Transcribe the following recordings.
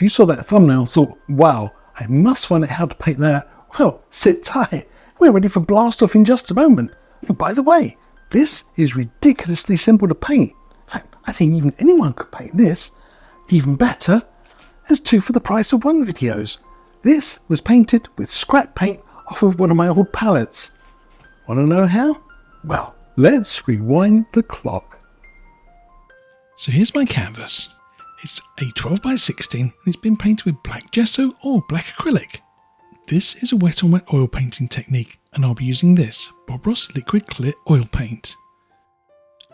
If you saw that thumbnail and thought, wow, I must find out how to paint that, well, sit tight. We're ready for blast off in just a moment. And by the way, this is ridiculously simple to paint. In fact, I think even anyone could paint this. Even better, there's 2 for the price of 1 videos. This was painted with scrap paint off of one of my old palettes. Want to know how? Well, let's rewind the clock. So here's my canvas. It's a 12 by 16 and it's been painted with black gesso or black acrylic. This is a wet on wet oil painting technique and I'll be using this Bob Ross liquid clear oil paint.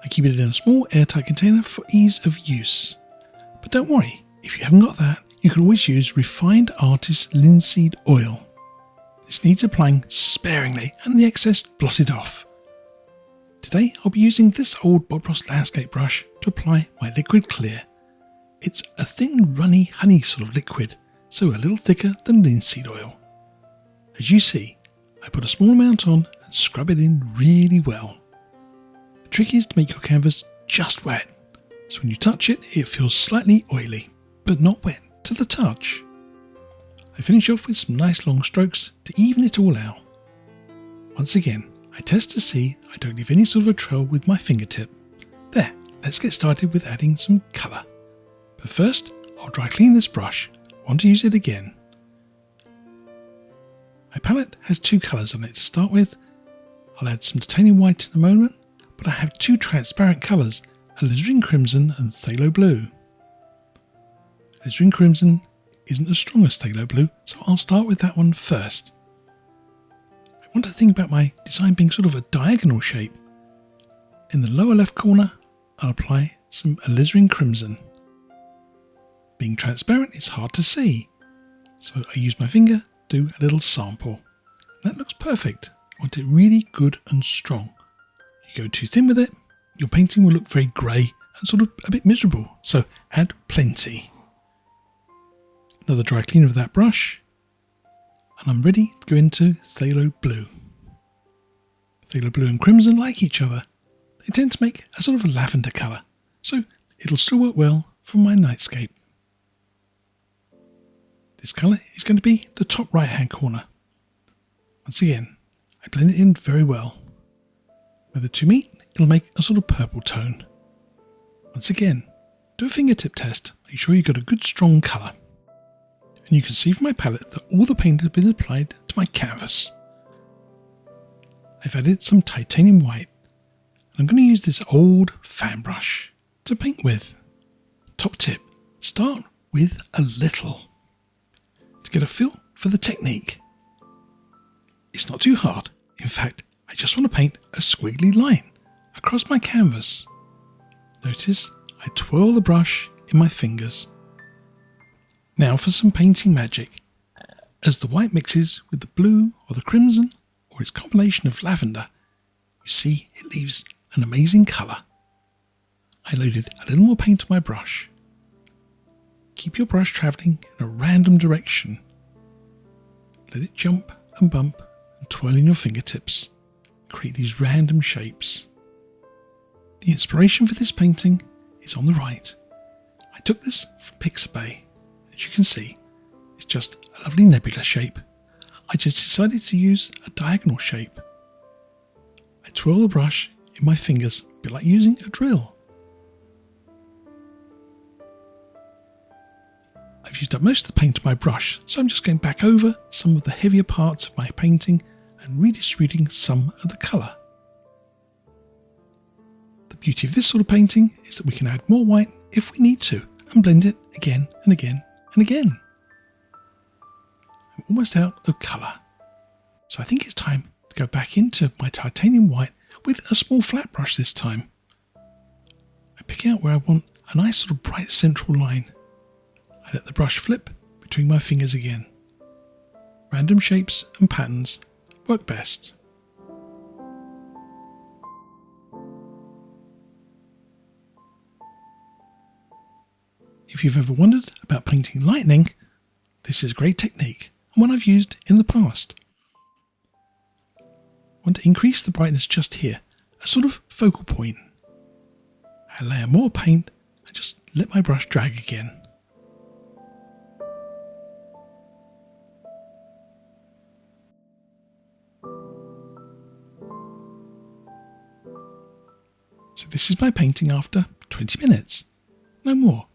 I keep it in a small airtight container for ease of use. But don't worry, if you haven't got that, you can always use refined artist linseed oil. This needs applying sparingly and the excess blotted off. Today I'll be using this old Bob Ross landscape brush to apply my liquid clear. It's a thin runny honey sort of liquid, so a little thicker than linseed oil. As you see, I put a small amount on and scrub it in really well. The trick is to make your canvas just wet, so when you touch it, it feels slightly oily, but not wet to the touch. I finish off with some nice long strokes to even it all out. Once again, I test to see I don't leave any sort of a trail with my fingertip. There, let's get started with adding some colour. But first, I'll dry clean this brush. I want to use it again. My palette has 2 colours on it to start with. I'll add some titanium white in a moment, but I have 2 transparent colours, alizarin crimson and phthalo blue. Alizarin crimson isn't as strong as phthalo blue, so I'll start with that one first. I want to think about my design being sort of a diagonal shape. In the lower left corner, I'll apply some alizarin crimson. Being transparent, it's hard to see, so I use my finger to do a little sample. That looks perfect. I want it really good and strong. If you go too thin with it, your painting will look very grey and sort of a bit miserable, so add plenty. Another dry clean of that brush, and I'm ready to go into phthalo blue. Phthalo blue and crimson like each other. They tend to make a sort of a lavender colour, so it'll still work well for my nightscape. This colour is going to be the top right hand corner. Once again, I blend it in very well. Where the 2 meet, it'll make a sort of purple tone. Once again, do a fingertip test, make sure you've got a good strong colour. And you can see from my palette that all the paint has been applied to my canvas. I've added some titanium white, and I'm going to use this old fan brush to paint with. Top tip, start with a little, to get a feel for the technique. It's not too hard, in fact I just want to paint a squiggly line across my canvas. Notice I twirl the brush in my fingers. Now for some painting magic. As the white mixes with the blue or the crimson or its combination of lavender, you see it leaves an amazing colour. I loaded a little more paint on my brush. Keep your brush travelling in a random direction. Let it jump and bump and twirl in your fingertips. Create these random shapes. The inspiration for this painting is on the right. I took this from Pixabay. As you can see, it's just a lovely nebula shape. I just decided to use a diagonal shape. I twirl the brush in my fingers, a bit like using a drill. I've used up most of the paint on my brush, so I'm just going back over some of the heavier parts of my painting and redistributing some of the colour. The beauty of this sort of painting is that we can add more white if we need to and blend it again and again and again. I'm almost out of colour, so I think it's time to go back into my titanium white with a small flat brush this time. I pick out where I want a nice sort of bright central line. I let the brush flip between my fingers again. Random shapes and patterns work best. If you've ever wondered about painting lightning, this is a great technique and one I've used in the past. I want to increase the brightness just here, a sort of focal point. I layer more paint and just let my brush drag again. So this is my painting after 20 minutes. No more.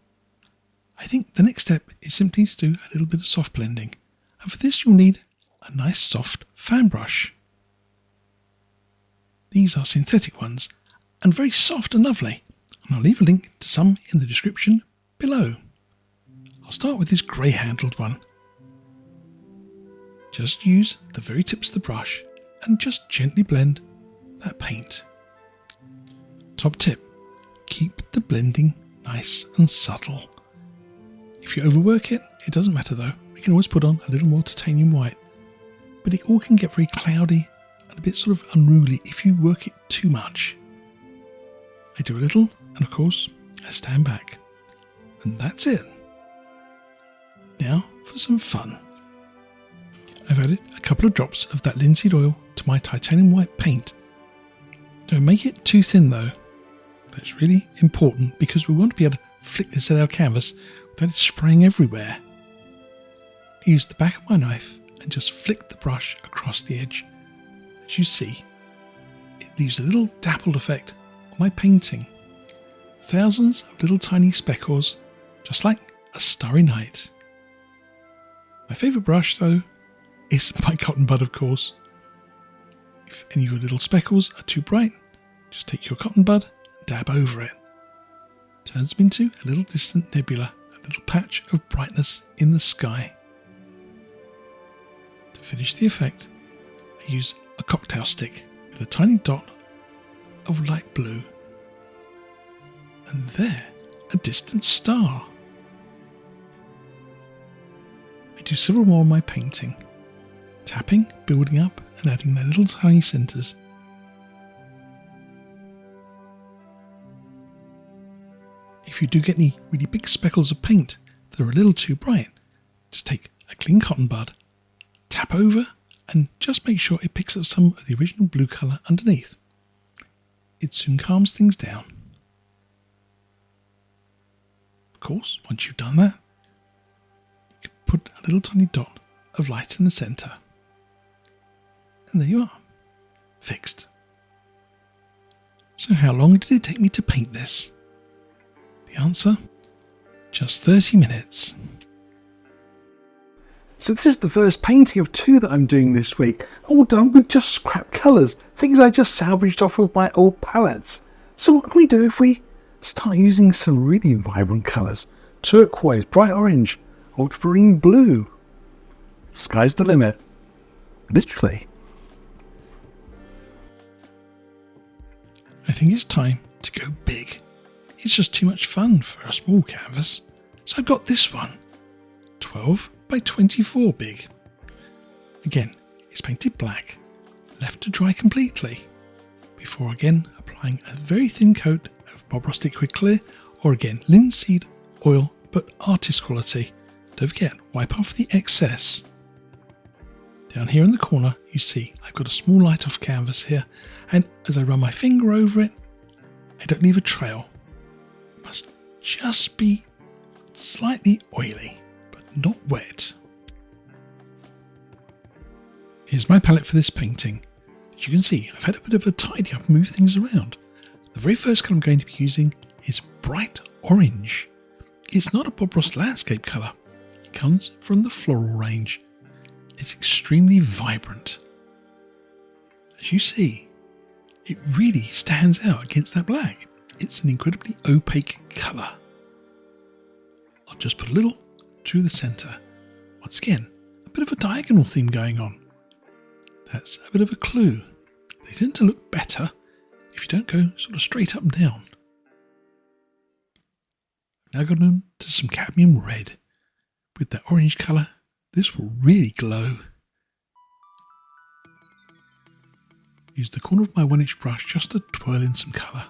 I think the next step is simply to do a little bit of soft blending. And for this you'll need a nice soft fan brush. These are synthetic ones and very soft and lovely. And I'll leave a link to some in the description below. I'll start with this grey handled one. Just use the very tips of the brush and just gently blend that paint. Top tip, keep the blending nice and subtle. If you overwork it, it doesn't matter though. We can always put on a little more titanium white. But it all can get very cloudy and a bit sort of unruly if you work it too much. I do a little, and of course, I stand back. And that's it. Now for some fun. I've added a couple of drops of that linseed oil to my titanium white paint. Don't make it too thin though. That's really important because we want to be able to flick this at our canvas without it spraying everywhere. I use the back of my knife and just flick the brush across the edge. As you see, it leaves a little dappled effect on my painting. Thousands of little tiny speckles, just like a starry night. My favourite brush though is my cotton bud, of course. If any of your little speckles are too bright, just take your cotton bud and dab over it. Turns them into a little distant nebula, a little patch of brightness in the sky. To finish the effect, I use a cocktail stick with a tiny dot of light blue. And there, a distant star. I do several more of my painting, tapping, building up and adding their little tiny centres. If you do get any really big speckles of paint that are a little too bright, just take a clean cotton bud, tap over and just make sure it picks up some of the original blue colour underneath. It soon calms things down. Of course, once you've done that, you can put a little tiny dot of light in the centre. And there you are, fixed. So how long did it take me to paint this? The answer? Just 30 minutes. So this is the first painting of 2 that I'm doing this week, all done with just scrap colours, things I just salvaged off of my old palettes. So what can we do if we start using some really vibrant colours? Turquoise, bright orange, ultramarine blue. Sky's the limit. Literally. I think it's time to go big. It's just too much fun for a small canvas. So I've got this one, 12 by 24 big. Again, it's painted black, left to dry completely, before again applying a very thin coat of Bob Ross Liquid Clear, or again linseed oil but artist quality. Don't forget, wipe off the excess. Down here in the corner you see I've got a small light off canvas here, and as I run my finger over it, I don't leave a trail. It must just be slightly oily, but not wet. Here's my palette for this painting. As you can see, I've had a bit of a tidy up and move things around. The very first colour I'm going to be using is bright orange. It's not a Bob Ross landscape colour. It comes from the floral range. It's extremely vibrant. As you see, it really stands out against that black. It's an incredibly opaque colour. I'll just put a little through the centre. Once again, a bit of a diagonal theme going on. That's a bit of a clue. They tend to look better if you don't go sort of straight up and down. Now got on to some cadmium red. With that orange colour, this will really glow. Use the corner of my 1-inch brush just to twirl in some colour.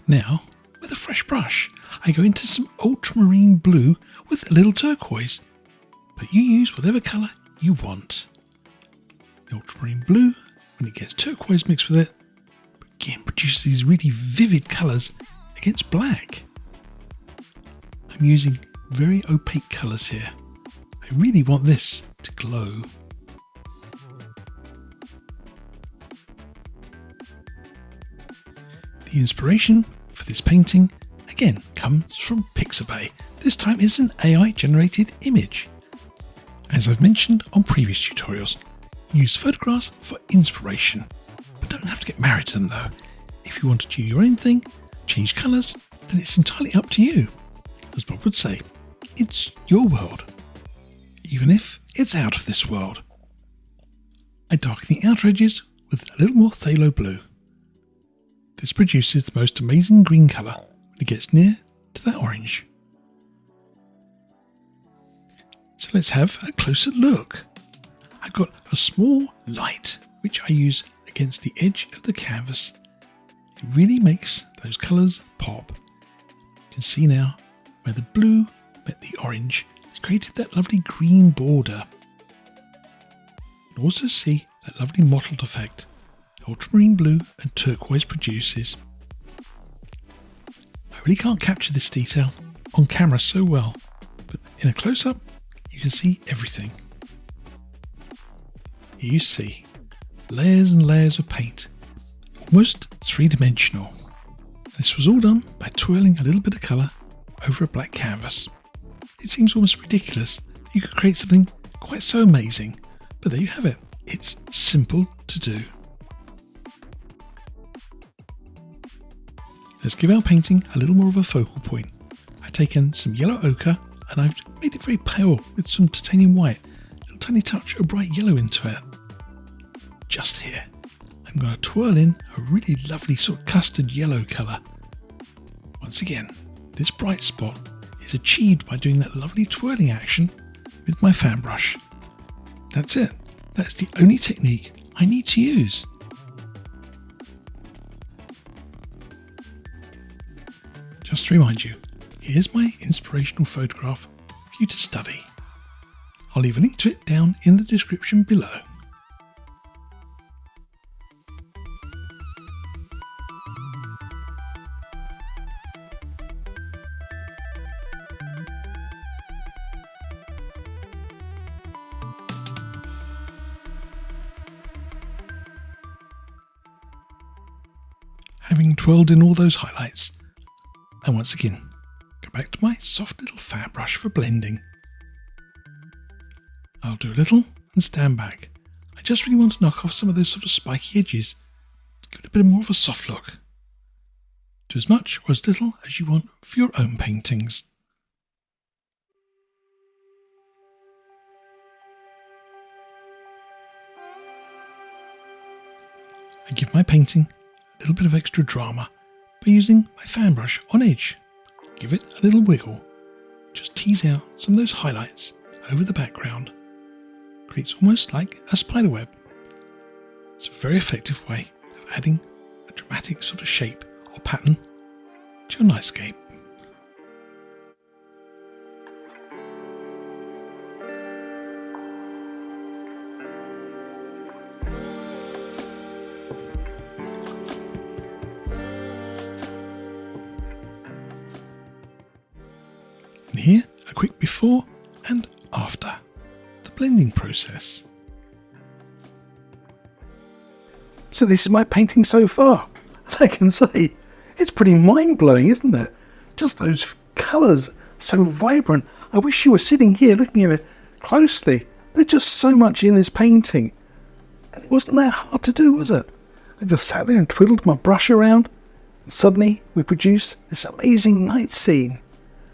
Now, with a fresh brush, I go into some ultramarine blue with a little turquoise, but you use whatever colour you want. The ultramarine blue, when it gets turquoise mixed with it, again produces these really vivid colours against black. I'm using very opaque colours here. I really want this to glow. The inspiration for this painting again comes from Pixabay. This time it's an AI generated image. As I've mentioned on previous tutorials, use photographs for inspiration, but don't have to get married to them though. If you want to do your own thing, change colours, then it's entirely up to you. As Bob would say, it's your world, even if it's out of this world. I darken the outer edges with a little more phthalo blue. This produces the most amazing green colour when it gets near to that orange. So let's have a closer look. I've got a small light which I use against the edge of the canvas. It really makes those colours pop. You can see now where the blue met the orange. It's created that lovely green border. You can also see that lovely mottled effect ultramarine blue and turquoise produces. I really can't capture this detail on camera so well, but in a close-up you can see everything. Here you see layers and layers of paint, almost three-dimensional. This was all done by twirling a little bit of colour over a black canvas. It seems almost ridiculous that you could create something quite so amazing, but there you have it. It's simple to do. Let's give our painting a little more of a focal point. I've taken some yellow ochre and I've made it very pale with some titanium white, a little tiny touch of bright yellow into it. Just here, I'm going to twirl in a really lovely sort of custard yellow colour. Once again, this bright spot is achieved by doing that lovely twirling action with my fan brush. That's it. That's the only technique I need to use. Just to remind you, here's my inspirational photograph for you to study. I'll leave a link to it down in the description below. Having twirled in all those highlights, and once again, go back to my soft little fan brush for blending. I'll do a little and stand back. I just really want to knock off some of those sort of spiky edges to give it a bit more of a soft look. Do as much or as little as you want for your own paintings. I give my painting a little bit of extra drama by using my fan brush on edge. Give it a little wiggle. Just tease out some of those highlights over the background. Creates almost like a spider web. It's a very effective way of adding a dramatic sort of shape or pattern to your nightscape. And here, a quick before and after, the blending process. So this is my painting so far. I can say it's pretty mind-blowing, isn't it? Just those colours, so vibrant. I wish you were sitting here looking at it closely. There's just so much in this painting. And it wasn't that hard to do, was it? I just sat there and twiddled my brush around, and suddenly we produced this amazing night scene.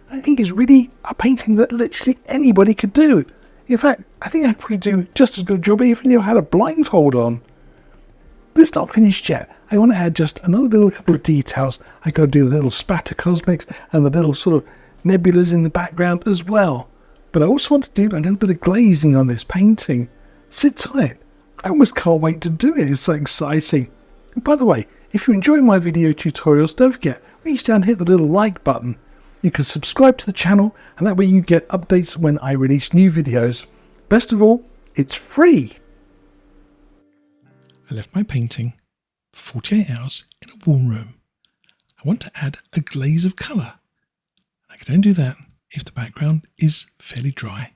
I think it's really a painting that literally anybody could do. In fact, I think I could probably do just as good a job even if you had a blindfold on. But it's not finished yet. I want to add just another little couple of details. I got to do the little spatter cosmics and the little sort of nebulas in the background as well. But I also want to do a little bit of glazing on this painting. Sit tight. I almost can't wait to do it. It's so exciting. And by the way, if you enjoy my video tutorials, don't forget, reach down and hit the little like button. You can subscribe to the channel and that way you get updates when I release new videos. Best of all, it's free. I left my painting for 48 hours in a warm room. I want to add a glaze of colour. I can only do that if the background is fairly dry.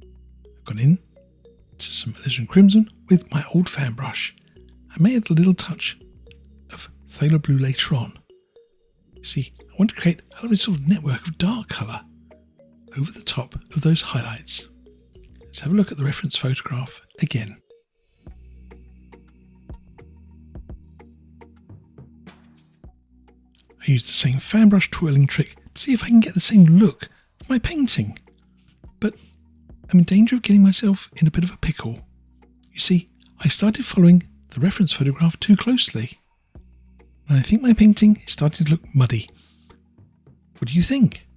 I've gone in to some alizarin crimson with my old fan brush. I may add a little touch of phthalo blue later on. You see, I want to create a little sort of network of dark colour over the top of those highlights. Let's have a look at the reference photograph again. I used the same fan brush twirling trick to see if I can get the same look of my painting. But I'm in danger of getting myself in a bit of a pickle. You see, I started following the reference photograph too closely. And I think my painting is starting to look muddy. What do you think?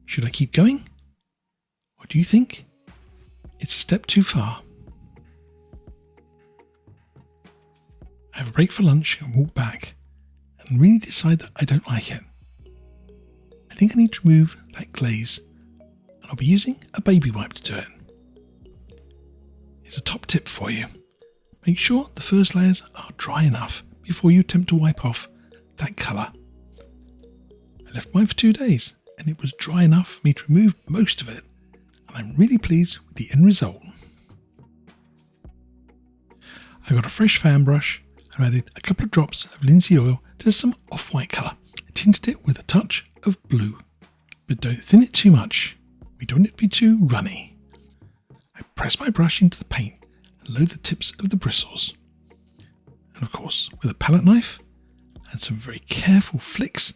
Should I keep going? Or do you think it's a step too far? I have a break for lunch and walk back and really decide that I don't like it. I think I need to remove that glaze, and I'll be using a baby wipe to do it. Here's a top tip for you. Make sure the first layers are dry enough before you attempt to wipe off that colour. I left mine for 2 days and it was dry enough for me to remove most of it, and I'm really pleased with the end result. I got a fresh fan brush and added a couple of drops of linseed oil to some off-white colour. I tinted it with a touch of blue, but don't thin it too much. We don't want it to be too runny. I press my brush into the paint and load the tips of the bristles. And of course, with a palette knife and some very careful flicks,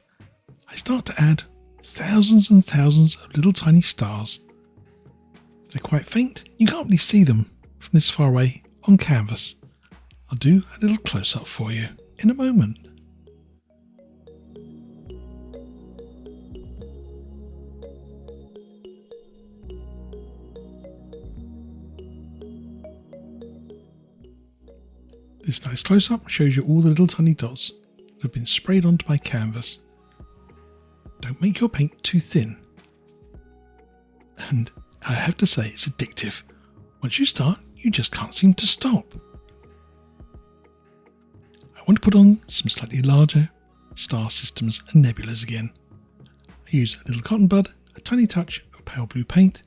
I start to add thousands and thousands of little tiny stars. They're quite faint. You can't really see them from this far away on canvas. I'll do a little close-up for you in a moment. This nice close-up shows you all the little tiny dots that have been sprayed onto my canvas. Don't make your paint too thin. And I have to say, it's addictive. Once you start, you just can't seem to stop. I want to put on some slightly larger star systems and nebulas again. I use a little cotton bud, a tiny touch of pale blue paint.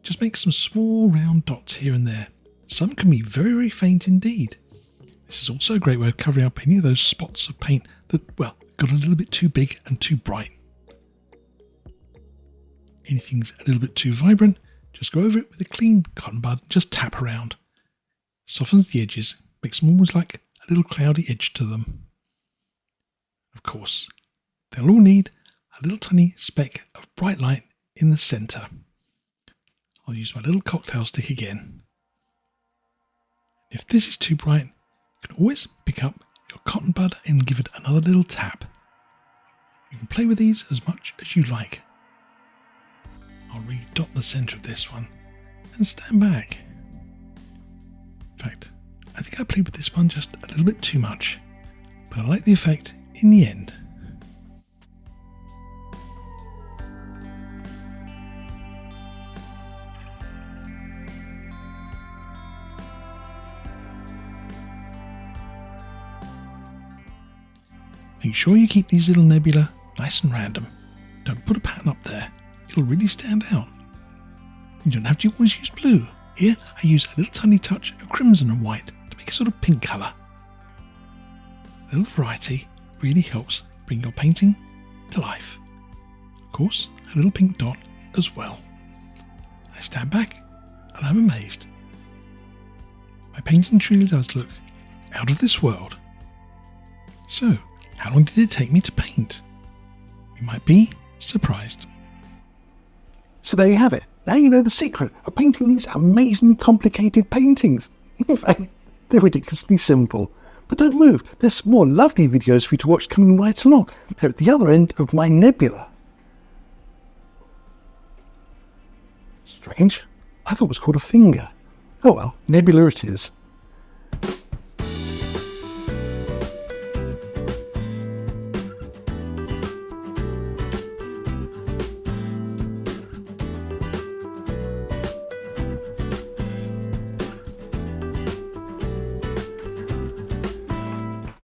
Just make some small round dots here and there. Some can be very, very faint indeed. This is also a great way of covering up any of those spots of paint that, well, got a little bit too big and too bright. Anything's a little bit too vibrant, just go over it with a clean cotton bud and just tap around. Softens the edges, makes them almost like a little cloudy edge to them. Of course, they'll all need a little tiny speck of bright light in the centre. I'll use my little cocktail stick again. If this is too bright, you can always pick up your cotton bud and give it another little tap. You can play with these as much as you like. I'll redot the centre of this one and stand back. In fact, I think I played with this one just a little bit too much, but I like the effect in the end. Make sure you keep these little nebula nice and random. Don't put a pattern up there. It'll really stand out. You don't have to always use blue. Here I use a little tiny touch of crimson and white to make a sort of pink colour. A little variety really helps bring your painting to life. Of course, a little pink dot as well. I stand back and I'm amazed. My painting truly does look out of this world. So, how long did it take me to paint? You might be surprised. So there you have it. Now you know the secret of painting these amazingly complicated paintings. In fact, they're ridiculously simple. But don't move, there's some more lovely videos for you to watch coming right along. They're at the other end of my nebula. Strange. I thought it was called a finger. Oh well, nebula it is.